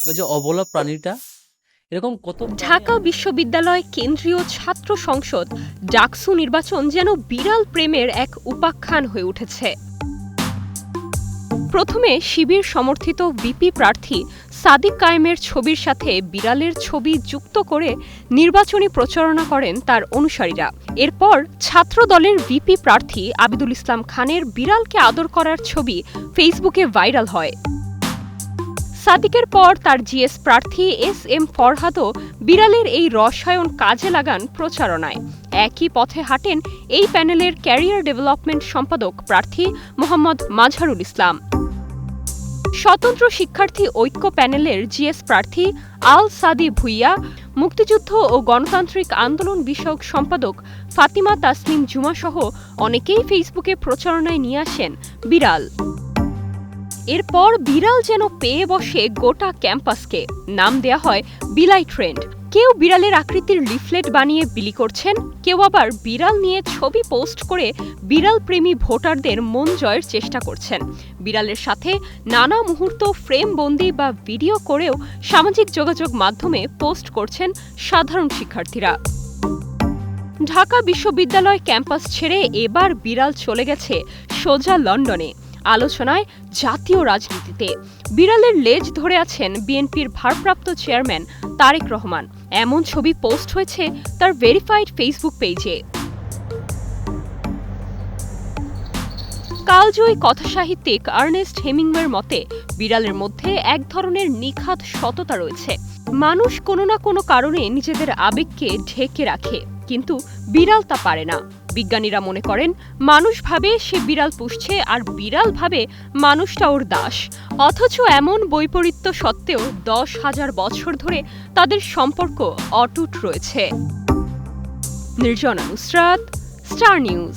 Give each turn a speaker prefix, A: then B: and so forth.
A: ওই যে অবলা প্রাণীটা, এরকম কত
B: ঢাকা বিশ্ববিদ্যালয় কেন্দ্রীয় ছাত্র সংসদ ডাকসু নির্বাচন যেন বিড়াল প্রেমের এক উপাখ্যান হয়ে উঠেছে। প্রথমে শিবির সমর্থিত ভিপি প্রার্থী সাদিক কায়েমের ছবির সাথে বিড়ালের ছবি যুক্ত করে নির্বাচনী প্রচারণা করেন তার অনুসারীরা। এরপর ছাত্র দলের ভিপি প্রার্থী আবিদুল ইসলাম খানের বিড়ালকে আদর করার ছবি ফেসবুকে ভাইরাল হয়। সাদিকের পর তার জিএস প্রার্থী এস.এম. ফরহাদও বিড়ালের এই রসায়ন কাজে লাগান প্রচারণায়। একই পথে হাঁটেন এই প্যানেলের ক্যারিয়ার ডেভেলপমেন্ট সম্পাদক প্রার্থী মোহাম্মদ মাজহারুল ইসলাম। স্বতন্ত্র শিক্ষার্থী ঐক্য প্যানেলের জিএস প্রার্থী আল সাদি ভুইয়া, মুক্তিযুদ্ধ ও গণতান্ত্রিক আন্দোলন বিষয়ক সম্পাদক ফাতিমা তাসনিম জুমাসহ অনেকেই ফেসবুকে প্রচারণায় নিয়ে আসেন বিড়াল। এরপর বিড়াল যেন পেয়ে বসে গোটা ক্যাম্পাসকে। নাম দেয়া হয় বিলাই ট্রেন্ড। কেউ বিড়ালের আকৃতির লিফলেট বানিয়ে বিলি করছেন, কেউ আবার বিড়াল নিয়ে ছবি পোস্ট করে বিড়াল প্রেমী ভোটারদের মন জয়ের চেষ্টা করছেন। বিড়ালের সাথে নানা মুহূর্ত ফ্রেম বন্দি বা ভিডিও করেও সামাজিক যোগাযোগ মাধ্যমে পোস্ট করছেন সাধারণ শিক্ষার্থীরা। ঢাকা বিশ্ববিদ্যালয় ক্যাম্পাস ছেড়ে এবার বিড়াল চলে গেছে সোজা লন্ডনে। আলোচনায় জাতীয় রাজনীতিতে বিড়ালের লেজ ধরে আছেন বিএনপির ভারপ্রাপ্ত চেয়ারম্যান তারেক রহমান। এমন ছবি পোস্ট হয়েছে তার ভেরিফাইড ফেসবুক পেজে। কালজয়ী কথাসাহিত্যিক আর্নেস্ট হেমিংওয়ের মতে, বিড়ালের মধ্যে এক ধরনের নিখাত সততা রয়েছে। মানুষ কোনো না কোনো কারণে নিজেদের আবেগকে ঢেকে রাখে, কিন্তু বিড়াল তা পারে না। বিজ্ঞানীরা মনে করেন মানুষ ভাবে সে বিড়াল পুষছে, আর বিড়াল ভাবে মানুষটা ওর দাস। অথচ এমন বৈপরীত্য সত্ত্বেও 10,000 বছর ধরে তাদের সম্পর্ক অটুট রয়েছে। Nirjona Nusrat, star news.